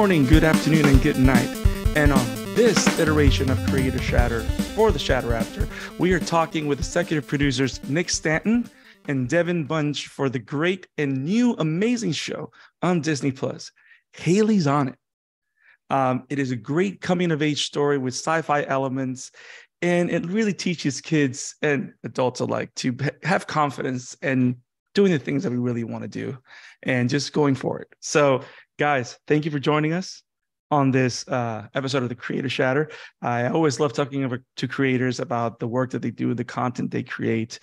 morning, good afternoon, and good night. And on this iteration of Creator Shatter for the Shatter After, we are talking with executive producers Nick Stanton and Devin Bunje for the great and new amazing show on Disney Plus, HAILEY'S On It. It is a great coming-of-age story with sci-fi elements, and it really teaches kids and adults alike to have confidence and doing the things that we really want to do and just going for it. So, guys, thank you for joining us on this episode of the Creator Shatter. I always love talking to creators about the work that they do, the content they create,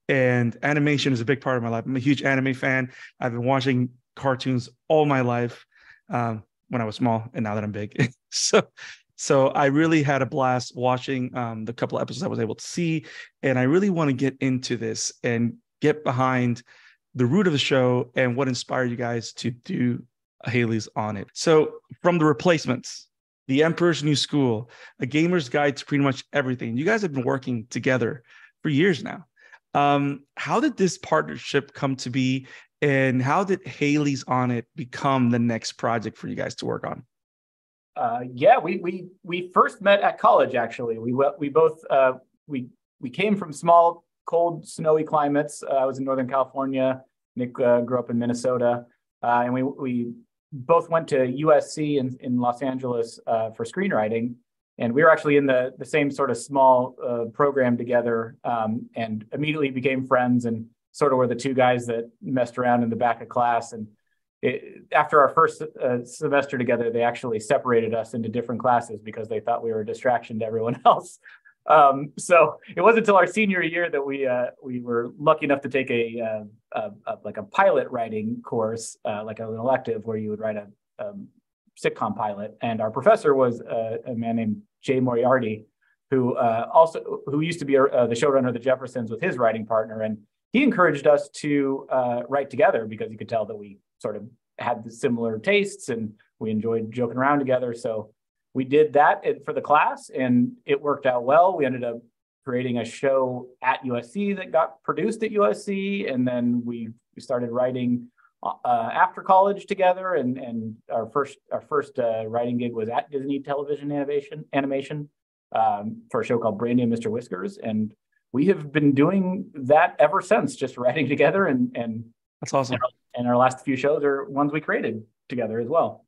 and animation is a big part of my life. I'm a huge anime fan. I've been watching cartoons all my life when I was small, and now that I'm big. So I really had a blast watching the couple of episodes I was able to see, and I really want to get into this and get behind the root of the show and what inspired you guys to do HAILEY'S On It. So from The Replacements, The Emperor's New School, A Gamer's Guide to pretty much everything, you guys have been working together for years now. How did this partnership come to be, and how did HAILEY'S On It become the next project for you guys to work on? We first met at college. Actually, we both came from small, cold, snowy climates. I was in Northern California. Nick grew up in Minnesota, and we both went to USC in Los Angeles for screenwriting. And we were actually in the same sort of small program together, and immediately became friends, and sort of were the two guys that messed around in the back of class. And after our first semester together, they actually separated us into different classes because they thought we were a distraction to everyone else. So it wasn't until our senior year that we were lucky enough to take a pilot writing course, like an elective where you would write a sitcom pilot. And our professor was a man named Jay Moriarty, who used to be the showrunner of The Jeffersons with his writing partner. And he encouraged us to write together because he could tell that we sort of had the similar tastes and we enjoyed joking around together. So we did that for the class, and it worked out well. We ended up creating a show at USC that got produced at USC, and then we started writing after college together. And our first writing gig was at Disney Television Animation for a show called Brandy and Mr. Whiskers, and we have been doing that ever since, just writing together. And that's awesome. And our last few shows are ones we created together as well.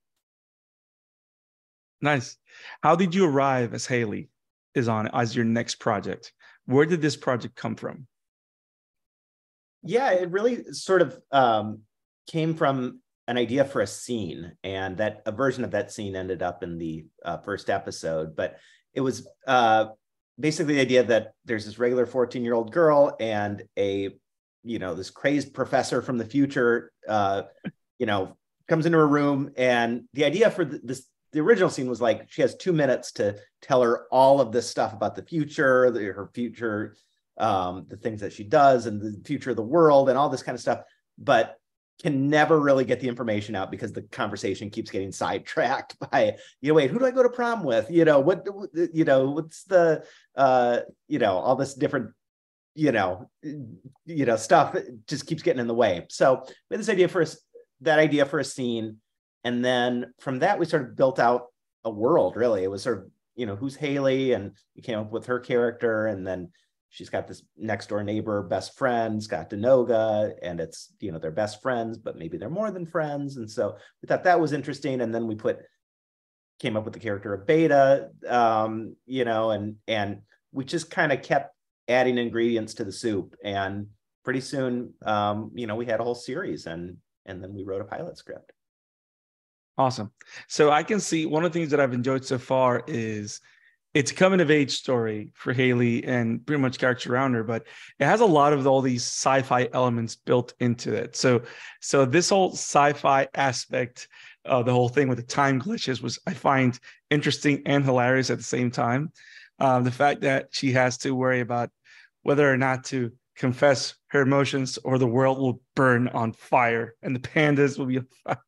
Nice. How did you arrive as HAILEY'S On It as your next project? Where did this project come from? Yeah, it really sort of came from an idea for a scene, and that a version of that scene ended up in the first episode. But it was basically the idea that there's this regular 14-year-old girl and this crazed professor from the future, comes into her room, and the idea for the original scene was like she has 2 minutes to tell her all of this stuff about the future, her future, the things that she does, and the future of the world, and all this kind of stuff, but can never really get the information out because the conversation keeps getting sidetracked by, wait, who do I go to prom with? What's the, all this different, stuff just keeps getting in the way. So we had this idea for a scene. And then from that, we sort of built out a world, really. It was sort of, who's HAILEY? And we came up with her character. And then she's got this next door neighbor, best friend, Scott Denoga. And it's, they're best friends, but maybe they're more than friends. And so we thought that was interesting. And then we came up with the character of Beta, and we just kind of kept adding ingredients to the soup. And pretty soon, we had a whole series, and then we wrote a pilot script. Awesome. So I can see one of the things that I've enjoyed so far is it's a coming of age story for HAILEY and pretty much characters around her, but it has a lot of all these sci-fi elements built into it. So this whole sci-fi aspect of the whole thing with the time glitches was, I find, interesting and hilarious at the same time. The fact that she has to worry about whether or not to confess her emotions or the world will burn on fire and the pandas will be on fire.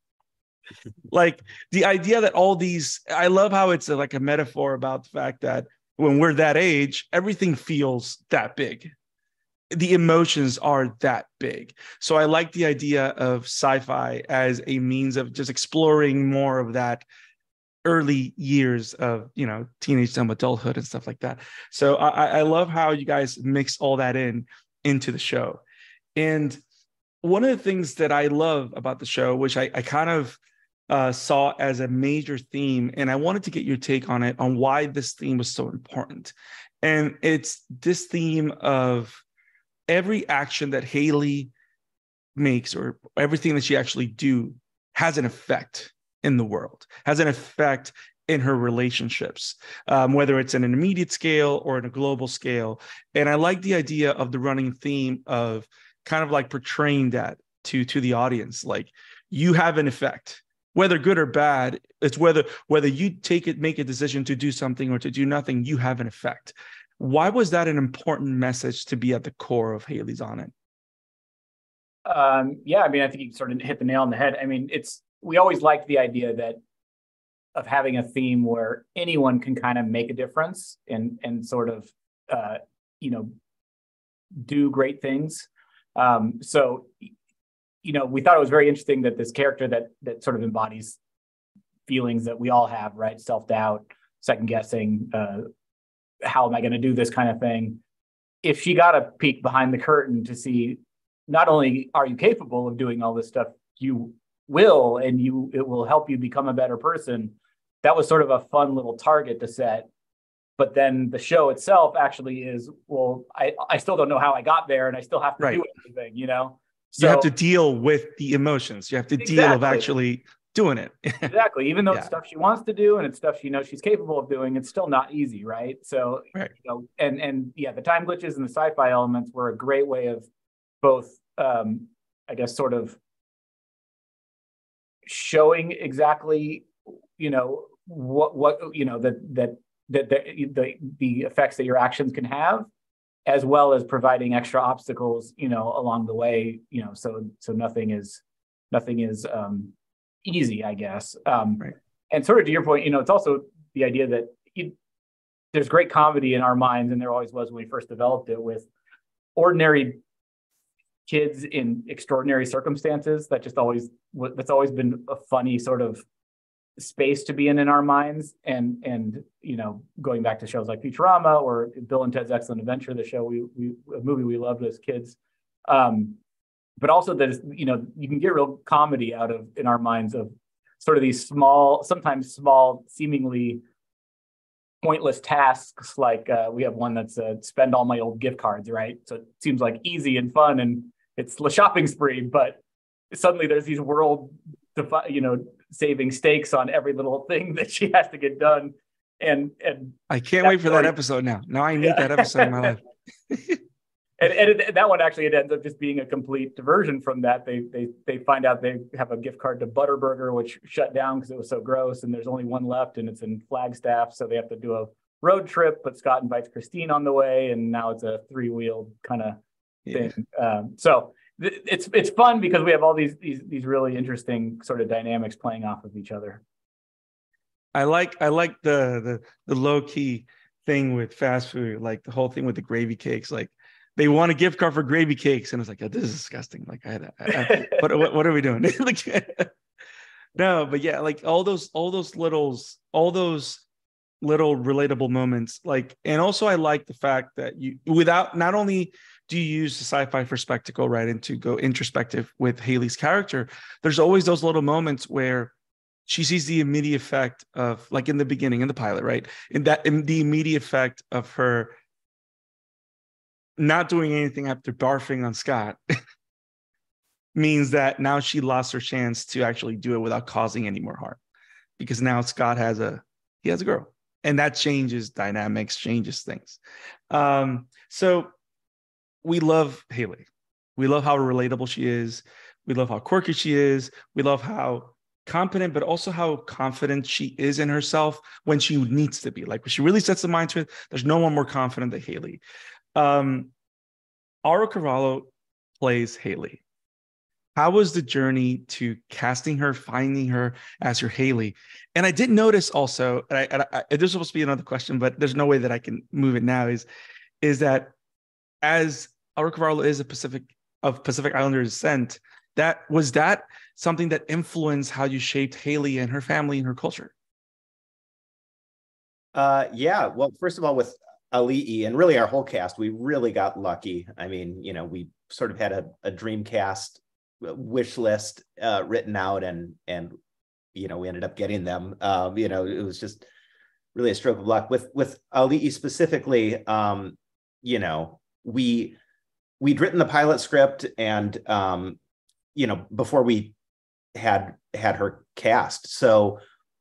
Like the idea that all these, I love how it's like a metaphor about the fact that when we're that age, everything feels that big. The emotions are that big. So I like the idea of sci-fi as a means of just exploring more of that early years of, teenage to adulthood and stuff like that. So I love how you guys mix all that into the show. And one of the things that I love about the show, which I kind of saw as a major theme, and I wanted to get your take on it, on why this theme was so important. And it's this theme of every action that Hailey makes, or everything that she actually do, has an effect in the world, has an effect in her relationships, whether it's in an immediate scale or in a global scale. And I like the idea of the running theme of kind of like portraying that to the audience, like you have an effect, whether good or bad. It's whether you make a decision to do something or to do nothing, you have an effect. Why was that an important message to be at the core of Hailey's On It? Yeah, I mean, I think you sort of hit the nail on the head. I mean, we always liked the idea of having a theme where anyone can kind of make a difference and sort of, do great things. So, we thought it was very interesting that this character that sort of embodies feelings that we all have, right? Self-doubt, second guessing, how am I going to do this kind of thing? If she got a peek behind the curtain to see, not only are you capable of doing all this stuff, you will, and it will help you become a better person. That was sort of a fun little target to set. But then the show itself actually is, well, I still don't know how I got there, and I still have to do everything, So, you have to deal with the emotions. You have to deal with actually doing it. Exactly. Even though it's stuff she wants to do and it's stuff she knows she's capable of doing, it's still not easy, right? So, and the time glitches and the sci-fi elements were a great way of both, I guess, sort of showing exactly, what the effects that your actions can have, as well as providing extra obstacles, along the way, so nothing is easy, I guess. And sort of to your point, it's also the idea that there's great comedy in our minds, and there always was when we first developed it, with ordinary kids in extraordinary circumstances. That's always been a funny sort of space to be in our minds. And going back to shows like Futurama or Bill and Ted's Excellent Adventure, the show a movie we loved as kids. But also that you can get real comedy out of, in our minds, of sort of these sometimes small, seemingly pointless tasks. Like we have one that's spend all my old gift cards, right? So it seems like easy and fun, and it's a shopping spree, but suddenly there's these saving stakes on every little thing that she has to get done. And I can't wait for that episode now. Now I need that episode in my life. And that one actually, it ends up just being a complete diversion from that. They find out they have a gift card to Butterburger, which shut down because it was so gross, and there's only one left, and it's in Flagstaff, so they have to do a road trip. But Scott invites Christine on the way, and now it's a 3-wheeled kind of thing. So it's fun because we have all these really interesting sort of dynamics playing off of each other. I like the low key thing with fast food, like the whole thing with the gravy cakes, like. They want a gift card for gravy cakes, and it's like, this is disgusting. Like, what are we doing? No, but yeah, like all those little relatable moments. Like, and also I like the fact that not only do you use the sci-fi for spectacle, right, and to go introspective with Hailey's character, there's always those little moments where she sees the immediate effect of, like in the beginning, in the pilot, right, in the immediate effect of her not doing anything after barfing on Scott means that now she lost her chance to actually do it without causing any more harm, because now Scott has a girl, and that changes dynamics, changes things. So we love Hailey. We love how relatable she is. We love how quirky she is. We love how competent, but also how confident she is in herself when she needs to be. Like when she really sets the mind to it, there's no one more confident than Hailey. Cravahlo plays Hailey. How was the journey to casting her, finding her as your Hailey? And I did notice also, and this was supposed to be another question, but there's no way that I can move it now, is that as Cravahlo is of Pacific Islander descent, was that something that influenced how you shaped Hailey and her family and her culture? Yeah. Well, first of all, with Auli'i and really our whole cast, we really got lucky. I mean, we sort of had a dream cast wish list written out, and we ended up getting them. It was just really a stroke of luck. With Auli'i specifically, we'd written the pilot script, and before we had her cast, so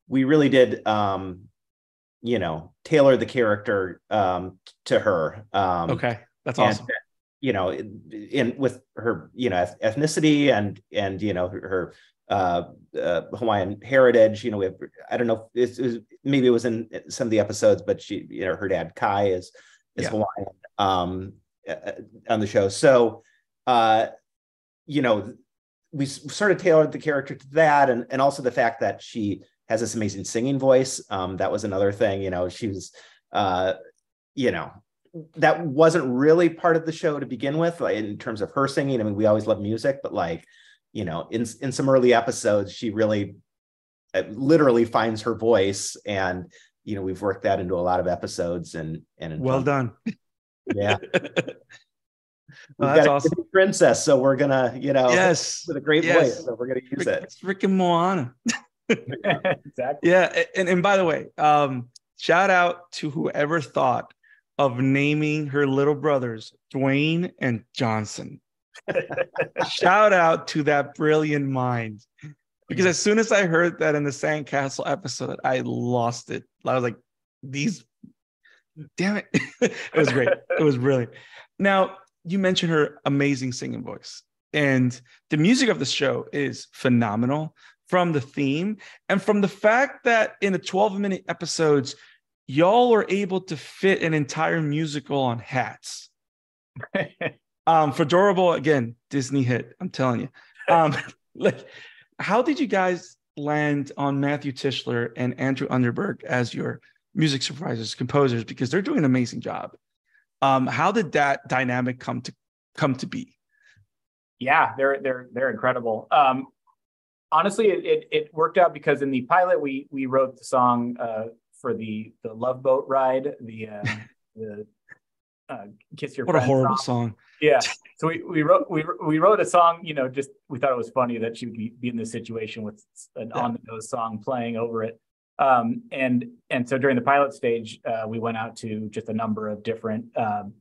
we really did tailor the character to her. Okay, that's awesome. In with her ethnicity and her Hawaiian heritage. We have, I don't know, maybe it was in some of the episodes, but she, her dad Kai is Hawaiian on the show. So we sort of tailored the character to that, and also the fact that she has this amazing singing voice. That was another thing. She was that wasn't really part of the show to begin with, like, in terms of her singing. I mean, we always love music, but in some early episodes, she really literally finds her voice, and we've worked that into a lot of episodes, and well done. Yeah. Well, that's awesome. A princess, so we're gonna, yes, with a great voice, so we're gonna use it. It's freaking Moana. Exactly. Yeah, and by the way, shout out to whoever thought of naming her little brothers Dwayne and Johnson. Shout out to that brilliant mind, because as soon as I heard that in the Sandcastle episode, I lost it. I was like, damn it. It was great. It was brilliant. Now, you mentioned her amazing singing voice, and the music of the show is phenomenal, from the theme and from the fact that in the 12-minute episodes, y'all were able to fit an entire musical on hats. Fedorable, again, Disney hit, I'm telling you. How did you guys land on Matthew Tischler and Andrew Underberg as your music supervisors, composers? Because they're doing an amazing job. How did that dynamic come to be? Yeah, they're incredible. Honestly, it worked out because in the pilot we wrote the song for the Love Boat ride, the Kiss Your Friend. What a horrible song. Yeah. So we wrote a song, just we thought it was funny that she would be in this situation with an on the nose song playing over it. And so during the pilot stage, we went out to just a number of different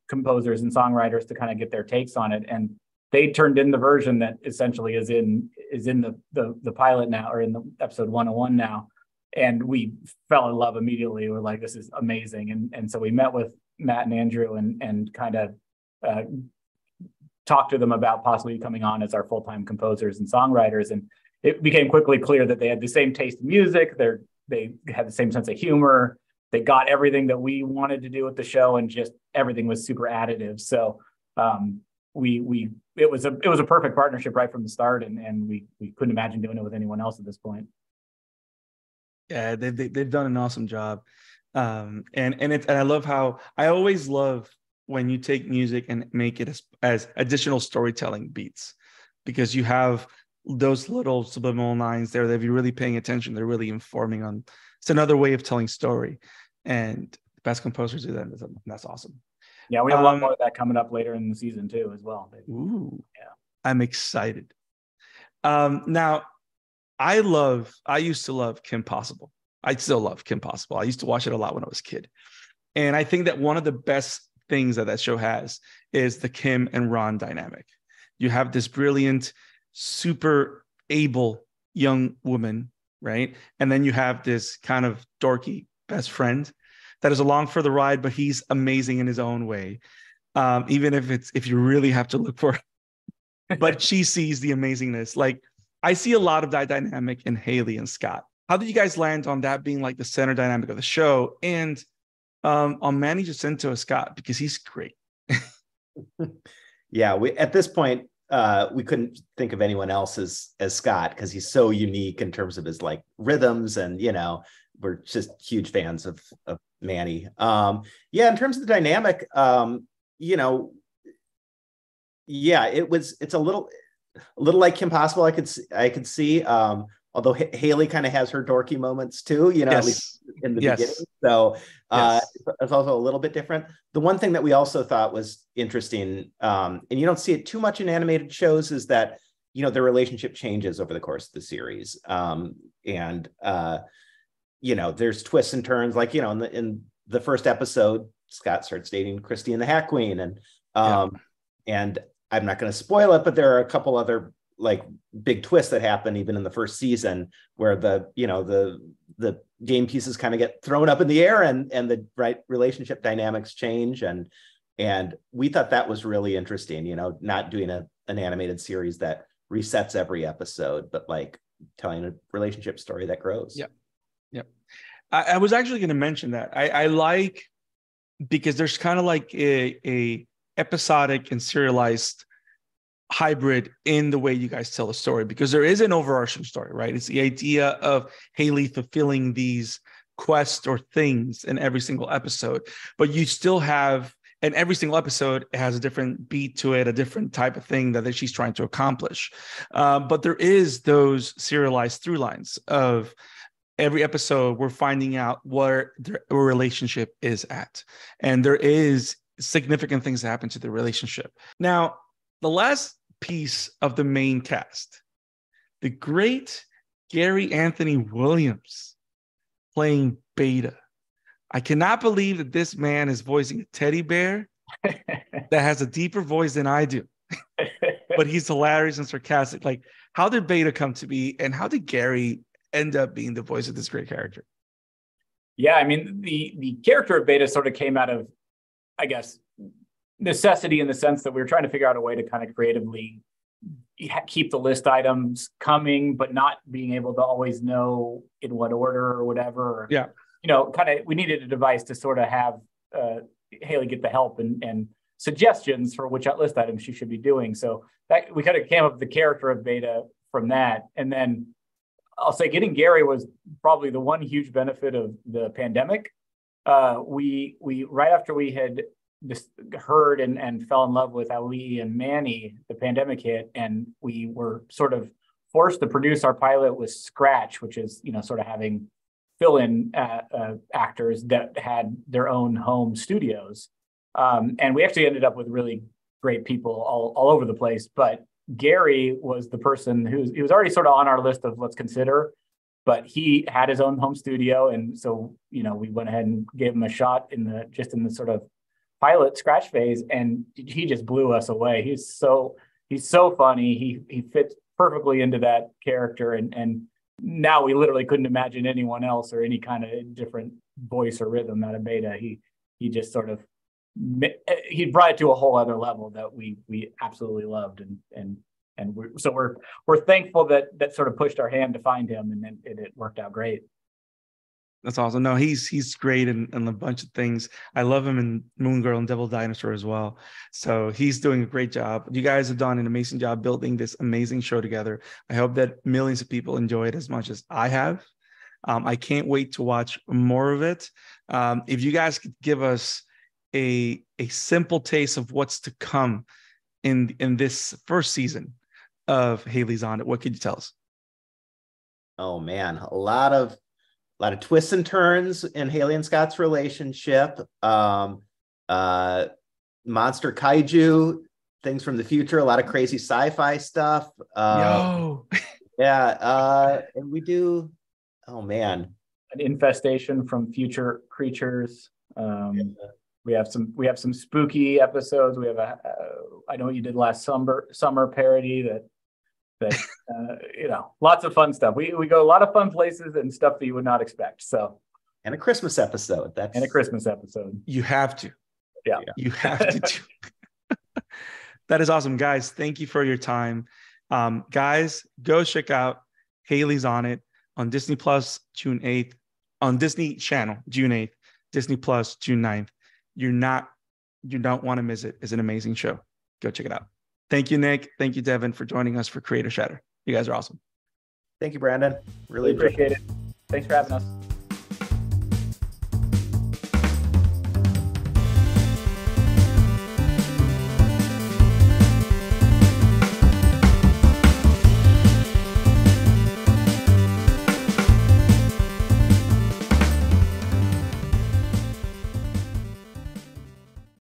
composers and songwriters to kind of get their takes on it, and they turned in the version that essentially is in the pilot now, or in the episode 101 now, and we fell in love immediately. We're like, this is amazing, and so we met with Matt and Andrew and kind of talked to them about possibly coming on as our full-time composers and songwriters, and it became quickly clear that they had the same taste in music. They had the same sense of humor. They got everything that we wanted to do with the show, and just everything was super additive. So it was a perfect partnership right from the start, and we couldn't imagine doing it with anyone else at this point. Yeah, they've done an awesome job, and I love how I always love when you take music and make it as additional storytelling beats, because you have those little subliminal lines there that if you're really paying attention, they're really informing on. It's another way of telling story, and the best composers do that. That's awesome. Yeah, we have a lot more of that coming up later in the season too, as well. Ooh, yeah, I'm excited. Now, I used to love Kim Possible. I still love Kim Possible. I used to watch it a lot when I was a kid, and I think that one of the best things that show has is the Kim and Ron dynamic. You have this brilliant, super able young woman, right? And then you have this kind of dorky best friend that is along for the ride, but he's amazing in his own way. Even if you really have to look for it. But she sees the amazingness. Like, I see a lot of that dynamic in Hailey and Scott. How did you guys land on that being like the center dynamic of the show? And on Manny, Jacinto as Scott, because he's great. Yeah, at this point, we couldn't think of anyone else as Scott, because he's so unique in terms of his like rhythms, and we're just huge fans of Manny. In terms of the dynamic, it's a little like Kim Possible. I could see, although Hailey kind of has her dorky moments too, you know, at least in the beginning. So it's also a little bit different. The one thing that we also thought was interesting, and you don't see it too much in animated shows, is that, you know, their relationship changes over the course of the series. You know, there's twists and turns, like, you know, in the first episode, Scott starts dating Christy and the Hat Queen. And I'm not going to spoil it, but there are a couple other like big twists that happen even in the first season, where the game pieces kind of get thrown up in the air and the right relationship dynamics change. And we thought that was really interesting, you know, not doing an animated series that resets every episode, but like telling a relationship story that grows. Yeah. I was actually going to mention that. I like, because there's kind of like a episodic and serialized hybrid in the way you guys tell the story, because there is an overarching story, right? It's the idea of Hailey fulfilling these quests or things in every single episode, but you still have, and every single episode has a different beat to it, a different type of thing that she's trying to accomplish. But there is those serialized through lines of every episode we're finding out where their relationship is at, and there is significant things that happen to the relationship. Now, the last piece of the main cast, the great Gary Anthony Williams playing Beta. I cannot believe that this man is voicing a teddy bear that has a deeper voice than I do, but he's hilarious and sarcastic. Like, how did Beta come to be, and how did Gary end up being the voice of this great character? Yeah, I mean, the character of Beta sort of came out of, I guess, necessity, in the sense that we were trying to figure out a way to kind of creatively keep the list items coming, but not being able to always know in what order or whatever. Yeah. You know, kind of, we needed a device to sort of have Hailey get the help and suggestions for which list items she should be doing. So that we kind of came up with the character of Beta from that. And then I'll say getting Gary was probably the one huge benefit of the pandemic. We right after we had just heard and fell in love with Auli'i and Manny, the pandemic hit, and we were sort of forced to produce our pilot with scratch, which is, you know, sort of having fill-in actors that had their own home studios. And we actually ended up with really great people all over the place. But Gary was the person he was already sort of on our list of let's consider, but he had his own home studio. And so, you know, we went ahead and gave him a shot in the sort of pilot scratch phase, and he just blew us away. He's so funny. He fits perfectly into that character. And now we literally couldn't imagine anyone else or any kind of different voice or rhythm out of Beta. He just sort of, he brought it to a whole other level that we absolutely loved, and we're thankful that sort of pushed our hand to find him, and then it worked out great. That's awesome. No, he's great in a bunch of things. I love him in Moon Girl and Devil Dinosaur as well. So he's doing a great job. You guys have done an amazing job building this amazing show together. I hope that millions of people enjoy it as much as I have. I can't wait to watch more of it. If you guys could give us a simple taste of what's to come in this first season of Hailey's On It, what could you tell us? Oh man, a lot of twists and turns in Hailey and Scott's relationship. Monster kaiju, things from the future, a lot of crazy sci-fi stuff. Yeah. And we do, oh man, an infestation from future creatures. We have some spooky episodes. We have I know what you did last summer parody that you know, lots of fun stuff. We go a lot of fun places and stuff that you would not expect. So, and a Christmas episode. You have to. Yeah. You have to do. That is awesome, guys. Thank you for your time. Guys, go check out Hailey's On It on Disney Plus June 8th, on Disney Channel June 8th, Disney Plus June 9th. You don't want to miss it. It's an amazing show. Go check it out. Thank you, Nick. Thank you, Devin, for joining us for Creator Shatter. You guys are awesome. Thank you, Brandon. Really appreciate it. Thanks for having us.